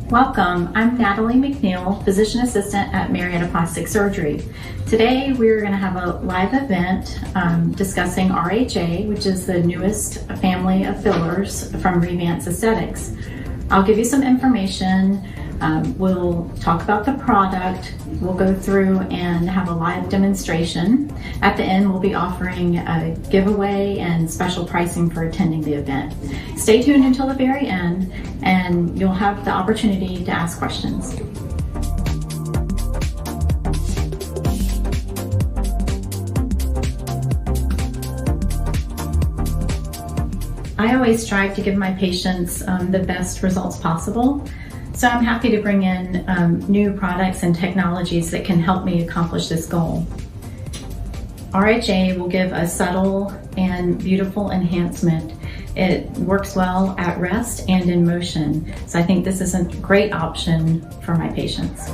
Welcome, I'm Natalie McNeil, Physician Assistant at Marietta Plastic Surgery. Today we're going to have a live event discussing RHA, which is the newest family of fillers from Revance Aesthetics. I'll give you some information, we'll talk about the product, we'll go through and have a live demonstration. At the end we'll be offering a giveaway and special pricing for attending the event. Stay tuned until the very end and you'll have the opportunity to ask questions. I always strive to give my patients the best results possible. So I'm happy to bring in new products and technologies that can help me accomplish this goal. RHA will give a subtle and beautiful enhancement. It works well at rest and in motion. So I think this is a great option for my patients.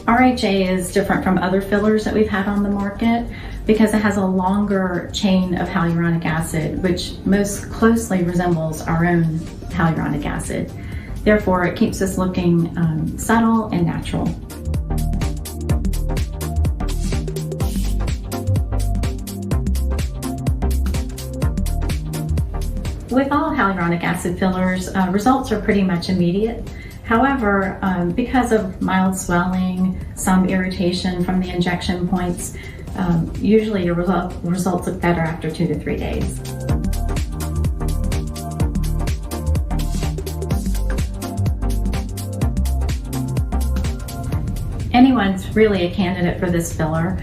RHA is different from other fillers that we've had on the market because it has a longer chain of hyaluronic acid, which most closely resembles our own hyaluronic acid. Therefore, it keeps us looking subtle and natural. With all hyaluronic acid fillers, results are pretty much immediate. However, because of mild swelling, some irritation from the injection points, usually your results look better after 2 to 3 days. Anyone's really a candidate for this filler.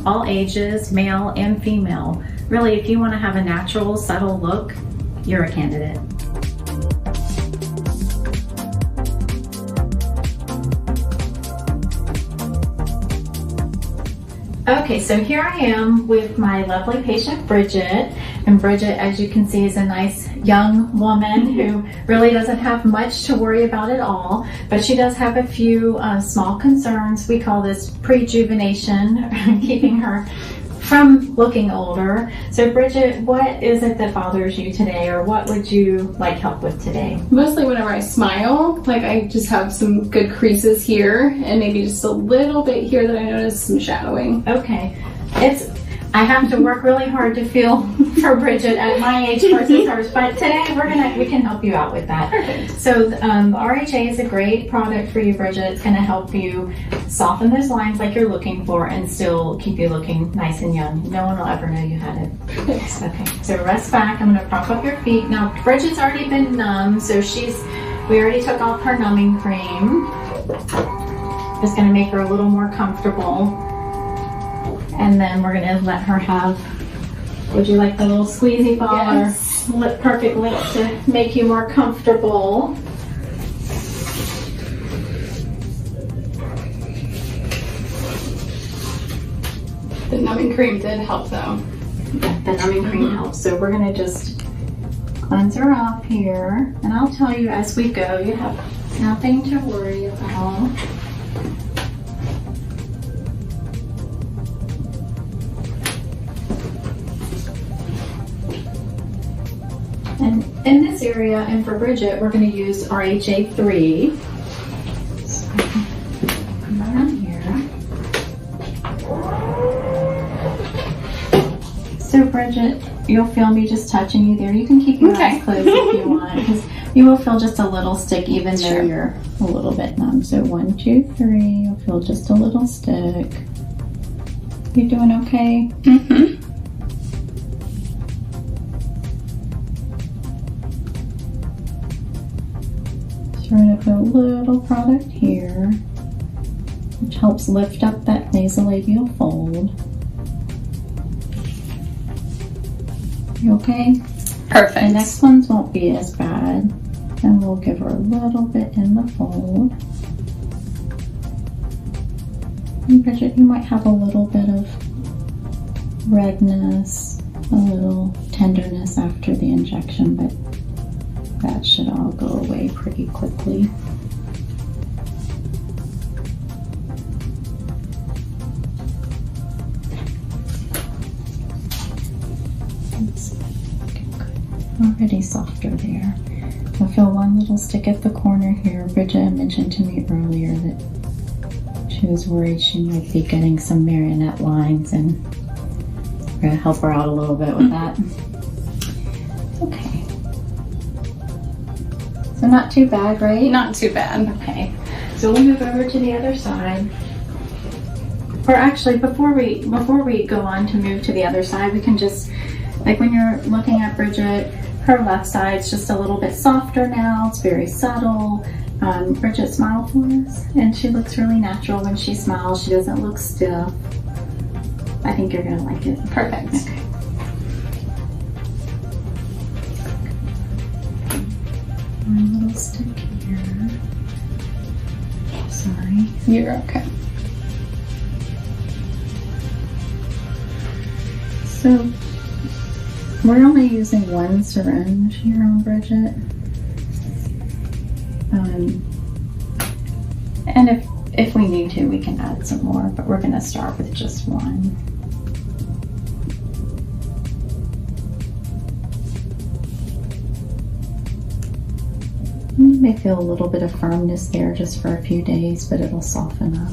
All ages, male and female. Really, if you want to have a natural, subtle look, you're a candidate. Okay, so here I am with my lovely patient Bridget, and Bridget, as you can see, is a nice young woman who really doesn't have much to worry about at all, but she does have a few small concerns. We call this prejuvenation, keeping her from looking older. So Bridget, what is it that bothers you today, or what would you like help with today? Mostly whenever I smile, like I just have some good creases here and maybe just a little bit here that I notice some shadowing. Okay, I have to work really hard to feel for Bridget at my age versus hers, but today we can help you out with that. Perfect. So RHA is a great product for you, Bridget. It's going to help you soften those lines like you're looking for and still keep you looking nice and young. No one will ever know you had it. Okay, so rest back. I'm going to prop up your feet. Now, Bridget's already been numb, so we already took off her numbing cream. Just going to make her a little more comfortable. And then we're gonna let her have, would you like the little squeezy ball? Yes. Or perfect lips to make you more comfortable? The numbing cream did help though. The numbing cream helps. So we're gonna just cleanse her off here. And I'll tell you as we go, you have nothing to worry about. And in this area, and for Bridget, we're going to use RHA 3. So come around here. So Bridget, you'll feel me just touching you there. You can keep your eyes closed if you want, because you will feel just a little stick even though you're a little bit numb. So 1, 2, 3, you'll feel just a little stick. You doing okay? Mm-hmm. So we're going to put a little product here, which helps lift up that nasolabial fold. You okay? Perfect. The next ones won't be as bad. And we'll give her a little bit in the fold. And Bridget, you might have a little bit of redness, a little tenderness after the injection, but that should all go away pretty quickly. Already softer there. I feel one little stick at the corner here. Bridget mentioned to me earlier that she was worried she might be getting some marionette lines, and we're going to help her out a little bit with that. Okay. So not too bad, right? Not too bad. Okay. So we'll move over to the other side. Or actually, before we go on to move to the other side, we can just, like when you're looking at Bridget, her left side's just a little bit softer now. It's very subtle. Bridget, smile for us. And she looks really natural when she smiles. She doesn't look stiff. I think you're gonna like it. Perfect. Okay. One little stick here. Sorry. You're okay. So we're only using one syringe here on Bridget. And if we need to, we can add some more, but we're gonna start with just one. You may feel a little bit of firmness there just for a few days, but it'll soften up.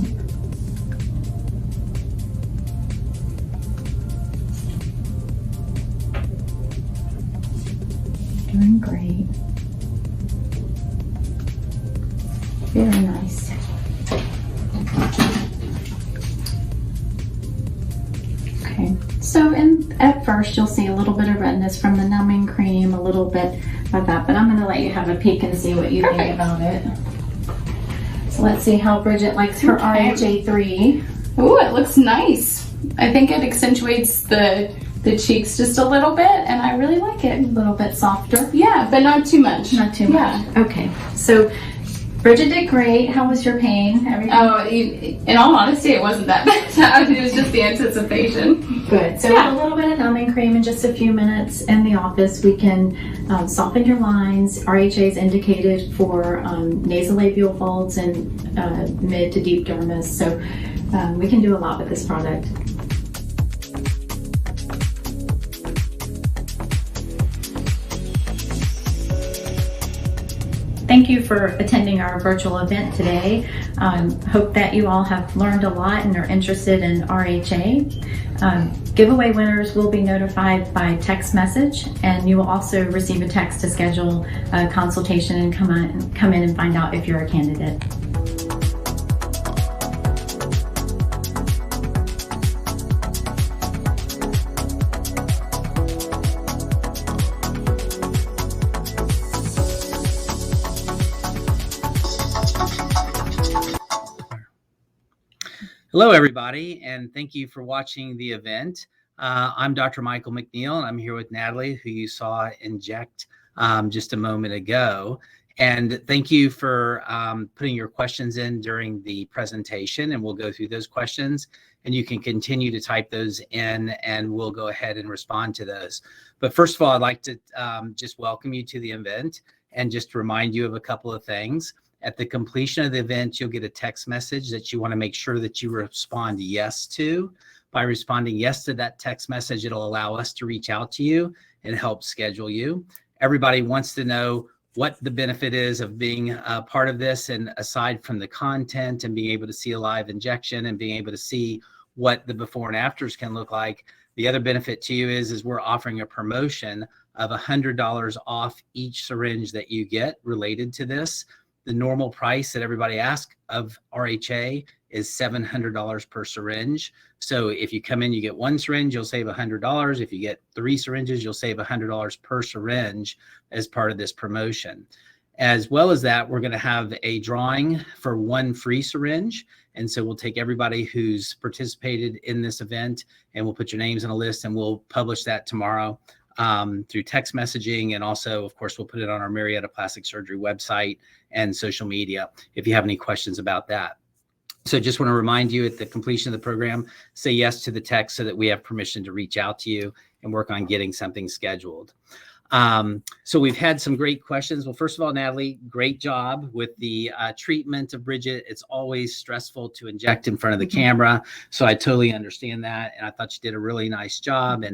Doing great. Very nice. Okay, so at first you'll see a little bit of redness from the numbing cream, a little bit of that, but I'm going to let you have a peek and see what you think about it. So let's see how Bridget likes her RHA 3. Ooh, it looks nice. I think it accentuates the cheeks just a little bit, and I really like it. A little bit softer. Yeah, but not too much. Not too much. Okay, so Bridget did great. How was your pain? Everything? Oh, in all honesty, it wasn't that bad. It was just the anticipation. Good. So with a little bit of numbing cream in just a few minutes in the office, we can soften your lines. RHA is indicated for nasolabial folds and mid to deep dermis. So we can do a lot with this product. Thank you for attending our virtual event today. Hope that you all have learned a lot and are interested in RHA. Giveaway winners will be notified by text message, and you will also receive a text to schedule a consultation and come in and find out if you're a candidate. Hello, everybody, and thank you for watching the event. I'm Dr. Michael McNeil, and I'm here with Natalie, who you saw inject just a moment ago. And thank you for putting your questions in during the presentation, and we'll go through those questions. And you can continue to type those in, and we'll go ahead and respond to those. But first of all, I'd like to just welcome you to the event and just remind you of a couple of things. At the completion of the event, you'll get a text message that you want to make sure that you respond yes to. By responding yes to that text message, it'll allow us to reach out to you and help schedule you. Everybody wants to know what the benefit is of being a part of this, and aside from the content and being able to see a live injection and being able to see what the before and afters can look like, the other benefit to you is we're offering a promotion of $100 off each syringe that you get related to this. The normal price that everybody asks of RHA is $700 per syringe. So if you come in, you get one syringe, you'll save $100. If you get 3 syringes, you'll save $100 per syringe as part of this promotion. As well as that, we're going to have a drawing for 1 free syringe. And so we'll take everybody who's participated in this event, and we'll put your names on a list, and we'll publish that tomorrow through text messaging. And also, of course, we'll put it on our Marietta Plastic Surgery website and social media if you have any questions about that. So just want to remind you, at the completion of the program, say yes to the text so that we have permission to reach out to you and work on getting something scheduled. So we've had some great questions. Well, first of all, Natalie, great job with the treatment of Bridget. It's always stressful to inject in front of the camera, so I totally understand that. And I thought you did a really nice job.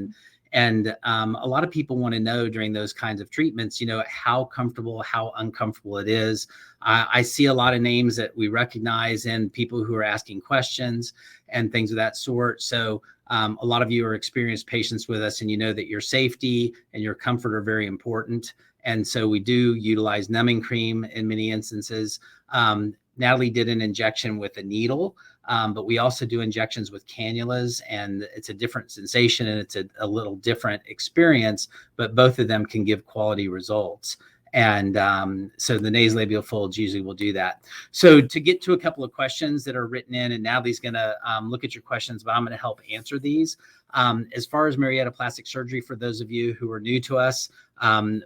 And a lot of people want to know during those kinds of treatments, you know, how comfortable, how uncomfortable it is. I see a lot of names that we recognize and people who are asking questions and things of that sort. So a lot of you are experienced patients with us, and you know that your safety and your comfort are very important. And so we do utilize numbing cream in many instances. Natalie did an injection with a needle. But we also do injections with cannulas, and it's a different sensation, and it's a little different experience, but both of them can give quality results. And so the nasolabial folds usually will do that. So to get to a couple of questions that are written in, and Natalie's going to look at your questions, but I'm going to help answer these. As far as Marietta Plastic Surgery, for those of you who are new to us,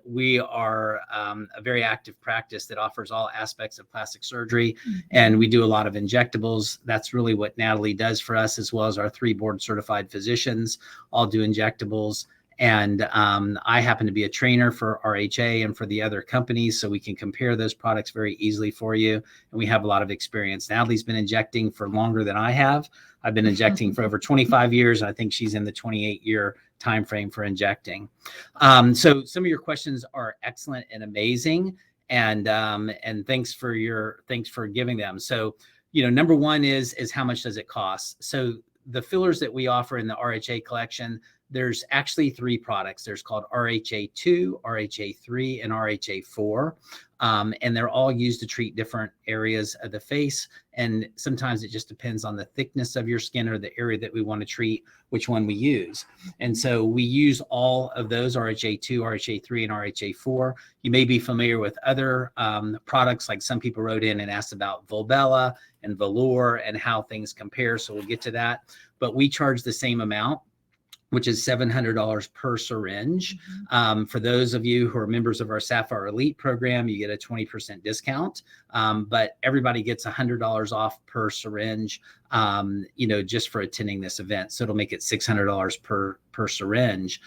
we are a very active practice that offers all aspects of plastic surgery, and we do a lot of injectables. That's really what Natalie does for us, as well as our 3 board certified physicians all do injectables. And I happen to be a trainer for RHA and for the other companies, so we can compare those products very easily for you. And we have a lot of experience. Natalie's been injecting for longer than I have. I've been injecting for over 25 years. And I think she's in the 28-year time frame for injecting. So some of your questions are excellent and amazing. And thanks for giving them. So, you know, number one is how much does it cost? So the fillers that we offer in the RHA collection, there's actually 3 products. There's called RHA 2, RHA 3, and RHA 4. And they're all used to treat different areas of the face. And sometimes it just depends on the thickness of your skin or the area that we want to treat, which one we use. And so we use all of those, RHA 2, RHA 3, and RHA 4. You may be familiar with other products, like some people wrote in and asked about Volbella and Velour and how things compare. So we'll get to that. But we charge the same amount, which is $700 per syringe. For those of you who are members of our Sapphire Elite program, you get a 20% discount, but everybody gets $100 off per syringe, you know, just for attending this event. So it'll make it $600 per syringe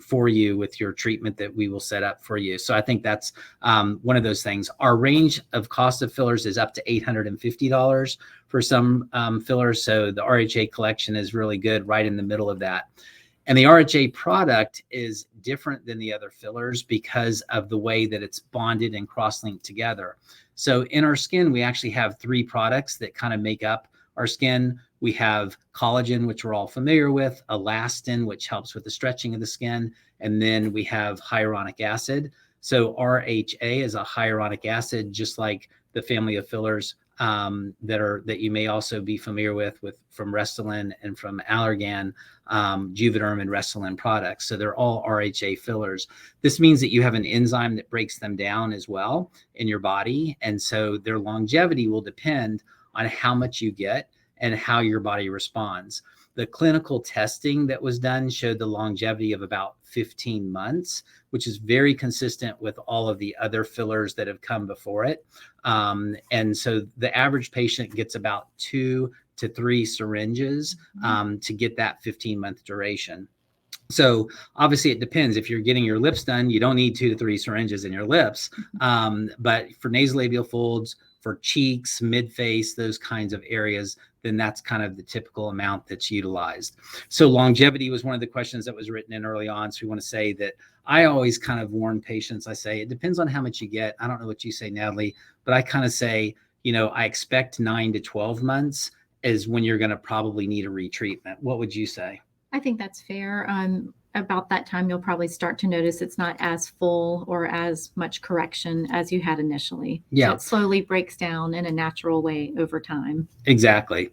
for you with your treatment that we will set up for you. So I think that's one of those things. Our range of cost of fillers is up to $850 for some fillers. So the RHA collection is really good, right in the middle of that. And the RHA product is different than the other fillers because of the way that it's bonded and cross-linked together. So in our skin, we actually have 3 products that kind of make up our skin. We have collagen, which we're all familiar with, elastin, which helps with the stretching of the skin, and then we have hyaluronic acid. So RHA is a hyaluronic acid, just like the family of fillers that you may also be familiar with from Restylane and from Allergan, Juvederm and Restylane products. So they're all RHA fillers. This means that you have an enzyme that breaks them down as well in your body. And so their longevity will depend on how much you get and how your body responds. The clinical testing that was done showed the longevity of about 15 months, which is very consistent with all of the other fillers that have come before it. And so the average patient gets about 2 to 3 syringes to get that 15-month duration. So obviously it depends. If you're getting your lips done, you don't need 2 to 3 syringes in your lips. But for nasolabial folds, for cheeks, mid-face, those kinds of areas, then that's kind of the typical amount that's utilized. So longevity was one of the questions that was written in early on. So we want to say that I always kind of warn patients. I say, it depends on how much you get. I don't know what you say, Natalie, but I kind of say, I expect 9 to 12 months is when you're going to probably need a retreatment. What would you say? I think that's fair. About that time, you'll probably start to notice it's not as full or as much correction as you had initially. Yeah. So it slowly breaks down in a natural way over time. Exactly.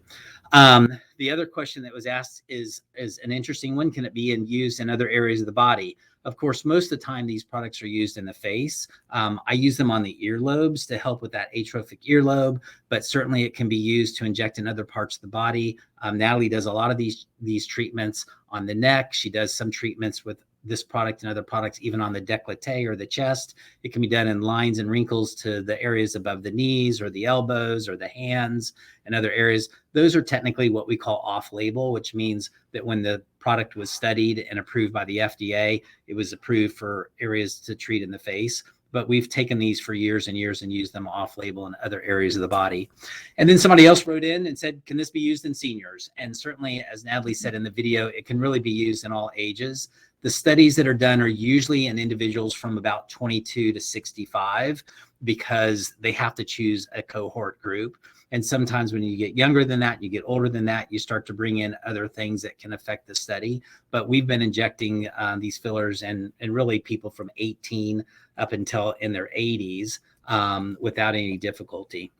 The other question that was asked is an interesting one. Can it be used in other areas of the body? Of course, most of the time these products are used in the face. I use them on the earlobes to help with that atrophic earlobe, but certainly it can be used to inject in other parts of the body. Natalie does a lot of these treatments on the neck. She does some treatments with this product and other products, even on the décolleté or the chest. It can be done in lines and wrinkles to the areas above the knees or the elbows or the hands and other areas. Those are technically what we call off-label, which means that when the product was studied and approved by the FDA, it was approved for areas to treat in the face. But we've taken these for years and years and used them off-label in other areas of the body. And then somebody else wrote in and said, can this be used in seniors? And certainly, as Natalie said in the video, it can really be used in all ages. The studies that are done are usually in individuals from about 22 to 65 because they have to choose a cohort group. And sometimes when you get younger than that, you get older than that, you start to bring in other things that can affect the study. But we've been injecting these fillers and really people from 18 up until in their 80s without any difficulty.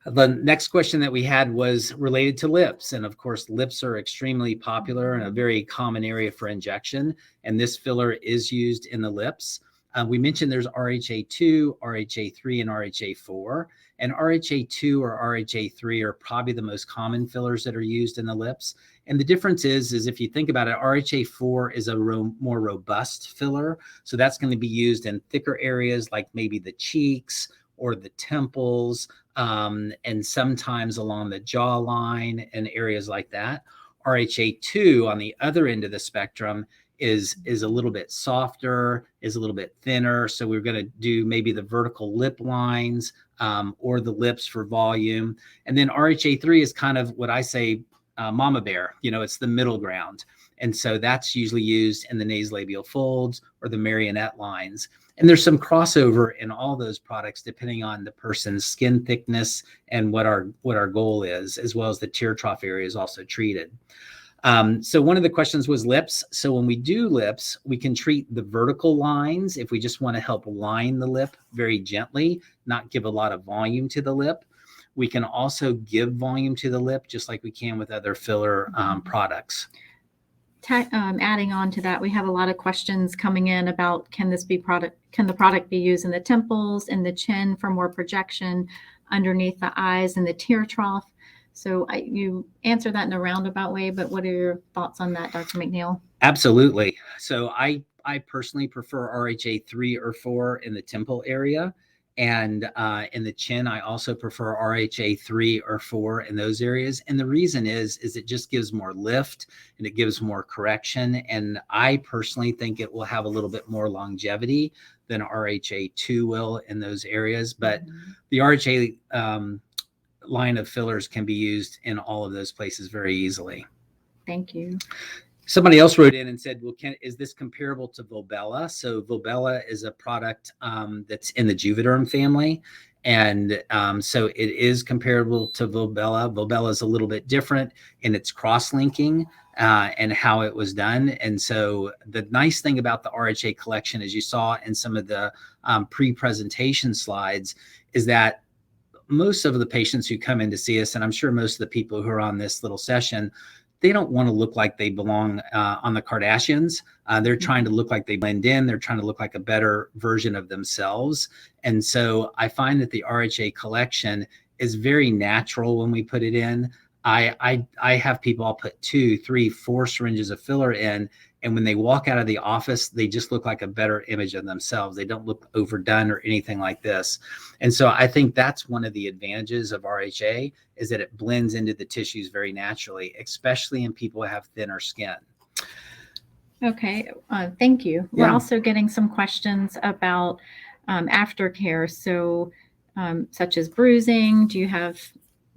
The next question that we had was related to lips. And of course, lips are extremely popular and a very common area for injection. And this filler is used in the lips. We mentioned there's RHA2, RHA3, and RHA4. And RHA2 or RHA3 are probably the most common fillers that are used in the lips. And the difference is if you think about it, RHA4 is a more robust filler. So that's going to be used in thicker areas like maybe the cheeks or the temples, and sometimes along the jawline and areas like that. RHA2 on the other end of the spectrum is a little bit softer, is a little bit thinner. So we're going to do maybe the vertical lip lines or the lips for volume. And then RHA3 is kind of what I say, mama bear, it's the middle ground. And so that's usually used in the nasolabial folds or the marionette lines. And there's some crossover in all those products depending on the person's skin thickness and what our goal is, as well as the tear trough area is also treated. So one of the questions was lips. So when we do lips, we can treat the vertical lines if we just want to help line the lip very gently, not give a lot of volume to the lip. We can also give volume to the lip just like we can with other filler products. Adding on to that, we have a lot of questions coming in about can the product be used in the temples and the chin for more projection, underneath the eyes and the tear trough? So you answer that in a roundabout way, but what are your thoughts on that, Dr. McNeil? Absolutely. So I personally prefer RHA 3 or 4 in the temple area. And in the chin, I also prefer RHA 3 or 4 in those areas. And the reason is it just gives more lift and it gives more correction. And I personally think it will have a little bit more longevity than RHA 2 will in those areas. But the RHA line of fillers can be used in all of those places very easily. Thank you. Somebody else wrote in and said, well, is this comparable to Volbella? So Volbella is a product that's in the Juvederm family. And so it is comparable to Volbella. Volbella is a little bit different in its cross-linking and how it was done. And so the nice thing about the RHA collection, as you saw in some of the pre-presentation slides, is that most of the patients who come in to see us, and I'm sure most of the people who are on this little session, they don't want to look like they belong on the Kardashians. They're trying to look like they blend in. They're trying to look like a better version of themselves. And so I find that the RHA collection is very natural when we put it in. I have people, I'll put 2, 3, 4 syringes of filler in, and when they walk out of the office, they just look like a better image of themselves. They don't look overdone or anything like this. And so I think that's one of the advantages of RHA, is that it blends into the tissues very naturally, especially in people who have thinner skin. Okay, thank you. We're also getting some questions about aftercare. So such as bruising, do you have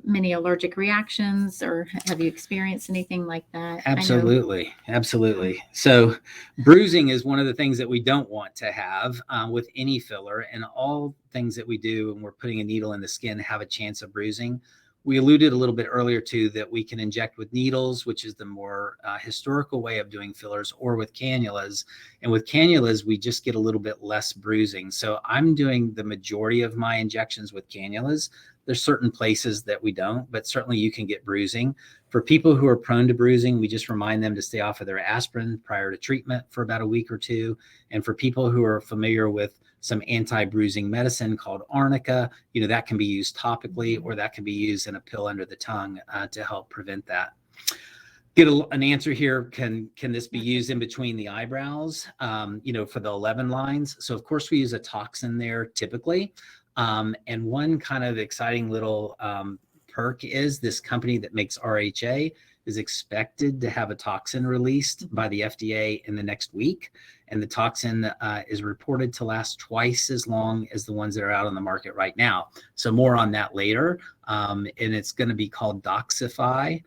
many allergic reactions, or have you experienced anything like that? Absolutely. Absolutely. So bruising is one of the things that we don't want to have with any filler, and all things that we do when we're putting a needle in the skin have a chance of bruising. We alluded a little bit earlier to that we can inject with needles, which is the more historical way of doing fillers, or with cannulas. And with cannulas, we just get a little bit less bruising. So I'm doing the majority of my injections with cannulas. There's certain places that we don't, but certainly you can get bruising. For people who are prone to bruising, we just remind them to stay off of their aspirin prior to treatment for about a week or 2. And for people who are familiar with some anti-bruising medicine called arnica, that can be used topically, or that can be used in a pill under the tongue to help prevent that. Get an answer here. Can this be used in between the eyebrows, for the 11 lines? So of course we use a toxin there typically. And one kind of exciting little perk is this company that makes RHA is expected to have a toxin released by the FDA in the next week. And the toxin is reported to last twice as long as the ones that are out on the market right now. So more on that later. And it's going to be called Doxify.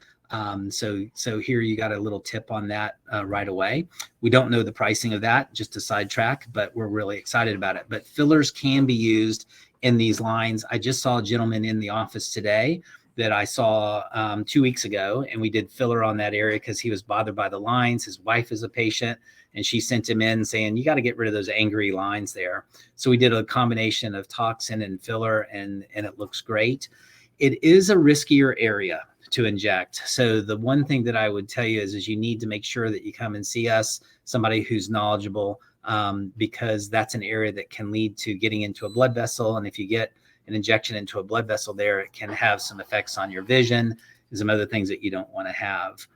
So here you got a little tip on that right away. We don't know the pricing of that, just a sidetrack, but we're really excited about it. But fillers can be used in these lines. I just saw a gentleman in the office today that I saw 2 weeks ago, and we did filler on that area because he was bothered by the lines. His wife is a patient, and she sent him in saying, you got to get rid of those angry lines there. So we did a combination of toxin and filler, and it looks great. It is a riskier area to inject. So the one thing that I would tell you is you need to make sure that you come and see us, somebody who's knowledgeable, because that's an area that can lead to getting into a blood vessel. And if you get an injection into a blood vessel there, it can have some effects on your vision and some other things that you don't want to have.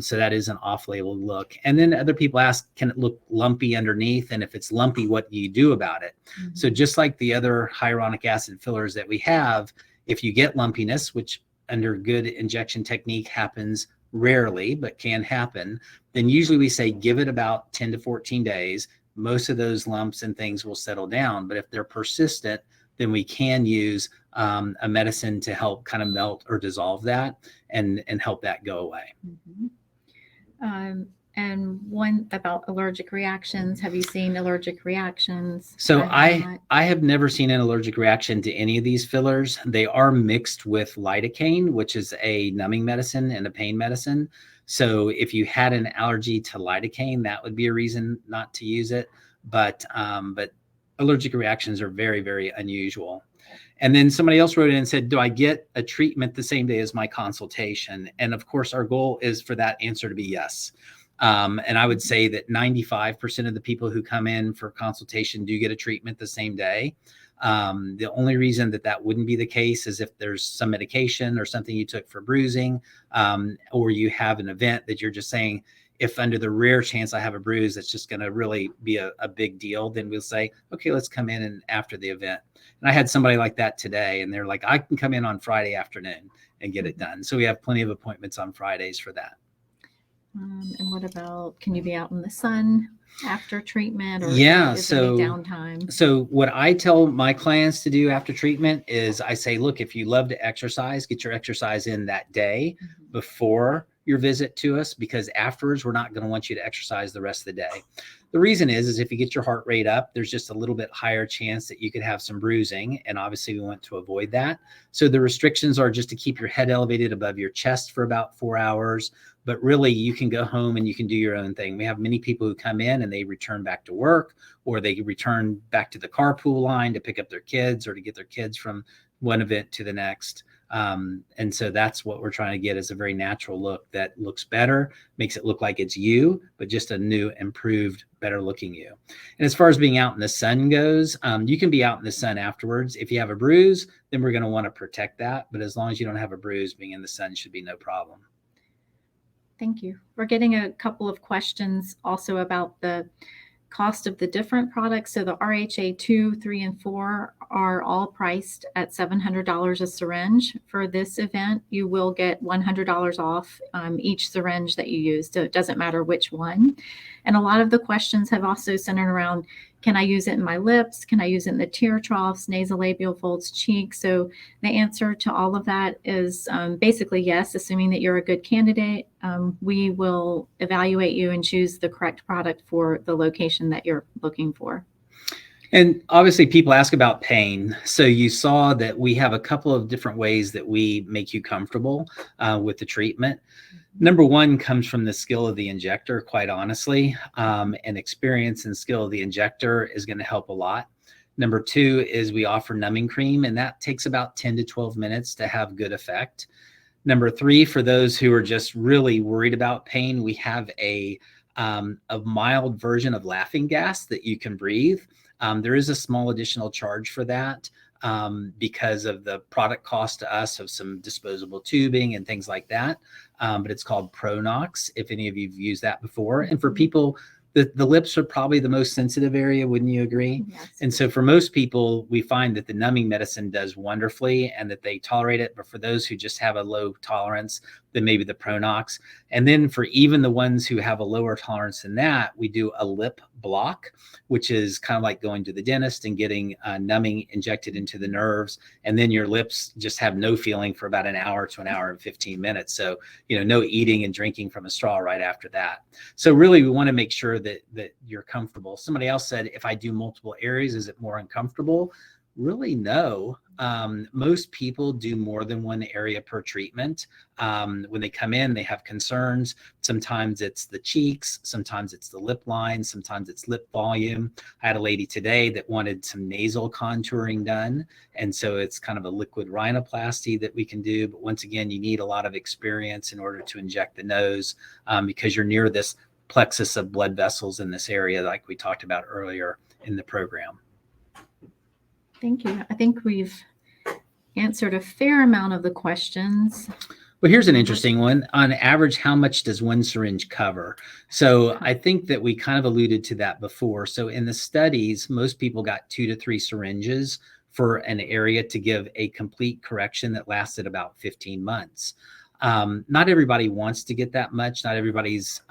So that is an off-label look. And then other people ask, can it look lumpy underneath? And if it's lumpy, what do you do about it? Mm-hmm. So just like the other hyaluronic acid fillers that we have, if you get lumpiness, which under good injection technique happens rarely, but can happen, then usually we say give it about 10 to 14 days. Most of those lumps and things will settle down. But if they're persistent, then we can use a medicine to help kind of melt or dissolve that and help that go away. Mm-hmm. And one about allergic reactions. Have you seen allergic reactions? So I have never seen an allergic reaction to any of these fillers. They are mixed with lidocaine, which is a numbing medicine and a pain medicine. So if you had an allergy to lidocaine, that would be a reason not to use it. But allergic reactions are very, very unusual. And then somebody else wrote in and said, do I get a treatment the same day as my consultation? And of course, our goal is for that answer to be yes. And I would say that 95% of the people who come in for consultation do get a treatment the same day. The only reason that wouldn't be the case is if there's some medication or something you took for bruising, or you have an event that you're just saying, if under the rare chance I have a bruise, that's just going to really be a big deal, then we'll say, okay, let's come in and after the event. And I had somebody like that today, and they're like, I can come in on Friday afternoon and get it done. So we have plenty of appointments on Fridays for that. And what about, can you be out in the sun after treatment, or yeah, is there any downtime? So what I tell my clients to do after treatment is I say, look, if you love to exercise, get your exercise in that day before your visit to us, because afterwards we're not going to want you to exercise the rest of the day. The reason is if you get your heart rate up, there's just a little bit higher chance that you could have some bruising, and obviously we want to avoid that. So the restrictions are just to keep your head elevated above your chest for about 4 hours, but really you can go home and you can do your own thing. We have many people who come in and they return back to work, or they return back to the carpool line to pick up their kids or to get their kids from one event to the next. And so that's what we're trying to get, is a very natural look that looks better, makes it look like it's you, but just a new, improved, better looking you. And as far as being out in the sun goes, you can be out in the sun afterwards. If you have a bruise, then we're going to want to protect that. But as long as you don't have a bruise, being in the sun should be no problem. Thank you. We're getting a couple of questions also about the cost of the different products. So the RHA 2, 3, and 4 are all priced at $700 a syringe. For this event, you will get $100 off each syringe that you use. So it doesn't matter which one. And a lot of the questions have also centered around, can I use it in my lips? Can I use it in the tear troughs, nasolabial folds, cheeks? So the answer to all of that is basically yes, assuming that you're a good candidate. We will evaluate you and choose the correct product for the location that you're looking for. And obviously people ask about pain. So you saw that we have a couple of different ways that we make you comfortable with the treatment. Number one comes from the skill of the injector, quite honestly, and experience and skill of the injector is going to help a lot. Number two is we offer numbing cream, and that takes about 10 to 12 minutes to have good effect. Number three, for those who are just really worried about pain, we have a mild version of laughing gas that you can breathe. There is a small additional charge for that because of the product cost to us of some disposable tubing and things like that. But it's called Pronox, if any of you have used that before. And for people, the lips are probably the most sensitive area, wouldn't you agree? Yes. And so for most people, we find that the numbing medicine does wonderfully and that they tolerate it. But for those who just have a low tolerance, then maybe the Pronox. And then for even the ones who have a lower tolerance than that, we do a lip block, which is kind of like going to the dentist and getting numbing injected into the nerves. And then your lips just have no feeling for about an hour to an hour and 15 minutes. So, no eating and drinking from a straw right after that. So really, we want to make sure that you're comfortable. Somebody else said, if I do multiple areas, is it more uncomfortable? Really, no. Most people do more than one area per treatment. When they come in, they have concerns. Sometimes it's the cheeks, sometimes it's the lip line, sometimes it's lip volume. I had a lady today that wanted some nasal contouring done. And so it's kind of a liquid rhinoplasty that we can do. But once again, you need a lot of experience in order to inject the nose because you're near this plexus of blood vessels in this area, like we talked about earlier in the program. Thank you. I think we've answered a fair amount of the questions. Well, here's an interesting one. On average, how much does one syringe cover? So I think that we kind of alluded to that before. So in the studies, most people got 2 to 3 syringes for an area to give a complete correction that lasted about 15 months. Not everybody wants to get that much. Not everybody's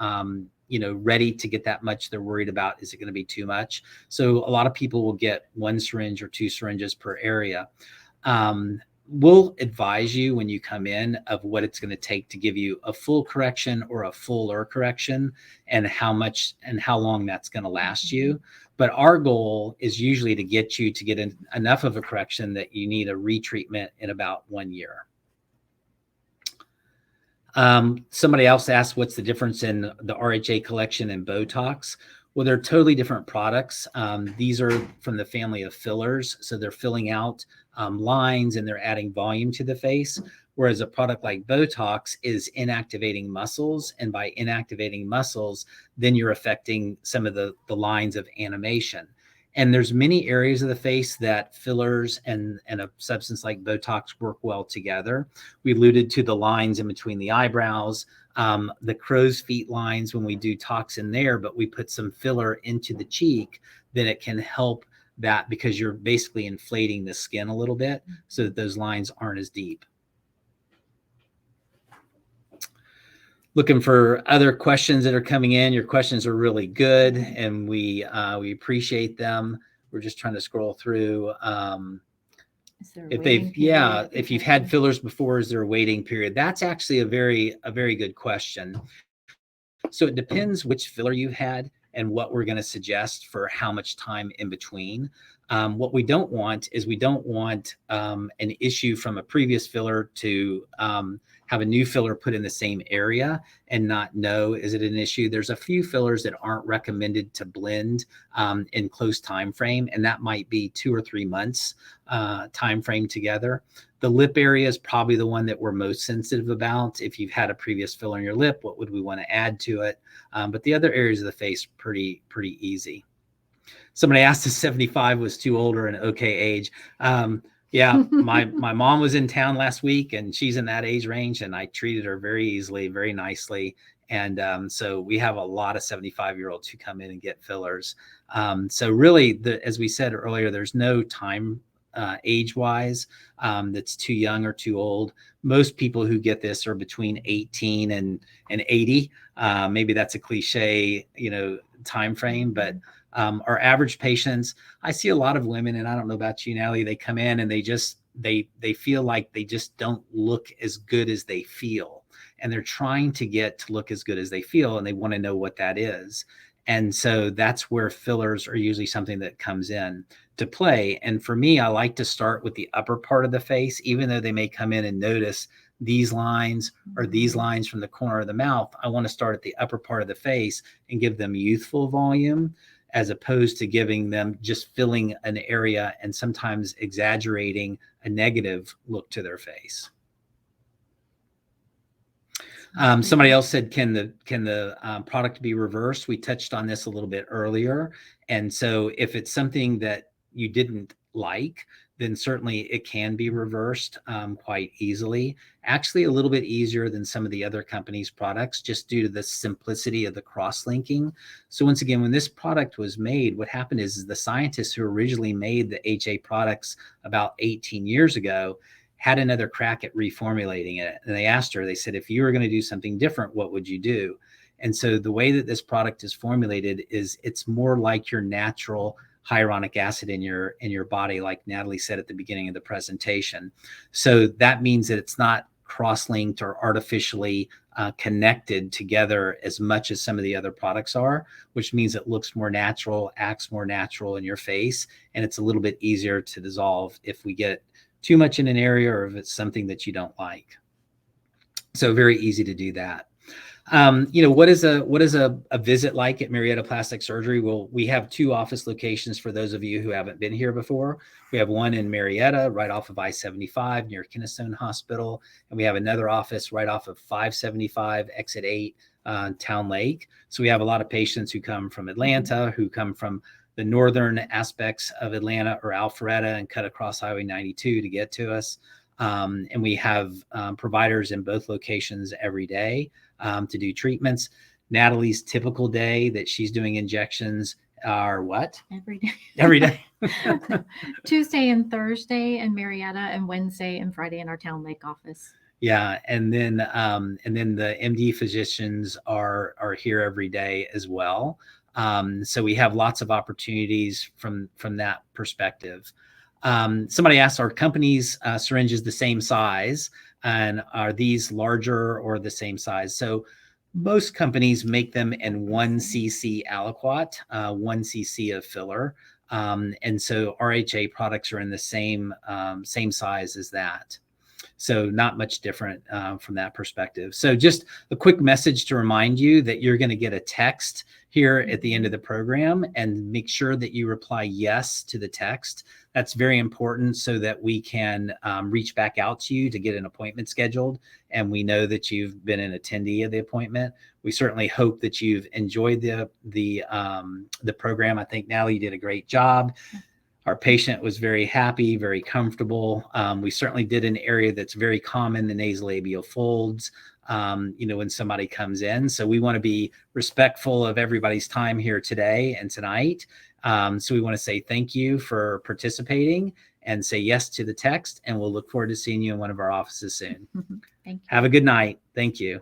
ready to get that much. They're worried about, is it going to be too much? So a lot of people will get 1 syringe or 2 syringes per area. We'll advise you when you come in of what it's going to take to give you a full correction or a fuller correction, and how much and how long that's going to last you. But our goal is usually to get you to get enough of a correction that you need a retreatment in about 1 year. Somebody else asked, what's the difference in the RHA Collection and Botox? Well, they're totally different products. These are from the family of fillers. So they're filling out lines and they're adding volume to the face. Whereas a product like Botox is inactivating muscles. And by inactivating muscles, then you're affecting some of the lines of animation. And there's many areas of the face that fillers and a substance like Botox work well together. We alluded to the lines in between the eyebrows, the crow's feet lines when we do toxin there, but we put some filler into the cheek, then it can help that because you're basically inflating the skin a little bit so that those lines aren't as deep. Looking for other questions that are coming in. Your questions are really good, and we appreciate them. We're just trying to scroll through. Is there a If waiting they've, period? yeah, if you've had fillers before, is there a waiting period? That's actually a very good question. So it depends which filler you've had and what we're going to suggest for how much time in between. What we don't want is we don't want an issue from a previous filler to have a new filler put in the same area and not know, is it an issue? There's a few fillers that aren't recommended to blend in close time frame, and that might be 2 or 3 months time frame together. The lip area is probably the one that we're most sensitive about. If you've had a previous filler in your lip, what would we want to add to it? But the other areas of the face, pretty easy. Somebody asked if 75 was too old or an okay age. Yeah, my mom was in town last week, and she's in that age range, and I treated her very easily, very nicely. And so we have a lot of 75-year-olds who come in and get fillers. So really, as we said earlier, there's no time age-wise that's too young or too old. Most people who get this are between 18 and 80. Maybe that's a cliche, time frame, but our average patients, I see a lot of women, and I don't know about you, Natalie, they come in and they feel like they just don't look as good as they feel. And they're trying to get to look as good as they feel, and they want to know what that is. And so that's where fillers are usually something that comes in to play. And for me, I like to start with the upper part of the face, even though they may come in and notice these lines or these lines from the corner of the mouth. I want to start at the upper part of the face and give them youthful volume, as opposed to giving them just filling an area and sometimes exaggerating a negative look to their face. Somebody else said, can the product be reversed? We touched on this a little bit earlier. And so if it's something that you didn't like, then certainly it can be reversed quite easily. Actually, a little bit easier than some of the other companies' products, just due to the simplicity of the cross-linking. So once again, when this product was made, what happened is the scientists who originally made the HA products about 18 years ago had another crack at reformulating it. And they asked her, they said, if you were going to do something different, what would you do? And so the way that this product is formulated is it's more like your natural hyaluronic acid in your body, like Natalie said at the beginning of the presentation. So that means that it's not cross-linked or artificially connected together as much as some of the other products are, which means it looks more natural, acts more natural in your face, and it's a little bit easier to dissolve if we get too much in an area or if it's something that you don't like. So very easy to do that. What is a visit like at Marietta Plastic Surgery? Well, we have 2 office locations for those of you who haven't been here before. We have one in Marietta, right off of I-75 near Kennestone Hospital. And we have another office right off of 575 exit 8 Town Lake. So we have a lot of patients who come from Atlanta, who come from the northern aspects of Atlanta or Alpharetta and cut across Highway 92 to get to us. And we have providers in both locations every day to do treatments. Natalie's typical day that she's doing injections are what? Every day. Every day. Tuesday and Thursday in Marietta, and Wednesday and Friday in our Town Lake office. Yeah, and then the MD physicians are here every day as well. So we have lots of opportunities from that perspective. Somebody asked, are companies' syringes the same size, and are these larger or the same size? So most companies make them in 1 cc aliquot, 1 cc of filler. And so RHA products are in the same size as that. So not much different from that perspective. So just a quick message to remind you that you're going to get a text here at the end of the program, and make sure that you reply yes to the text. That's very important so that we can reach back out to you to get an appointment scheduled, and we know that you've been an attendee of the appointment. We certainly hope that you've enjoyed the program. I think Natalie, you did a great job. Our patient was very happy, very comfortable. We certainly did an area that's very common, the nasolabial folds, when somebody comes in. So we want to be respectful of everybody's time here today and tonight. So we want to say thank you for participating and say yes to the text, and we'll look forward to seeing you in one of our offices soon. Thank you. Have a good night. Thank you.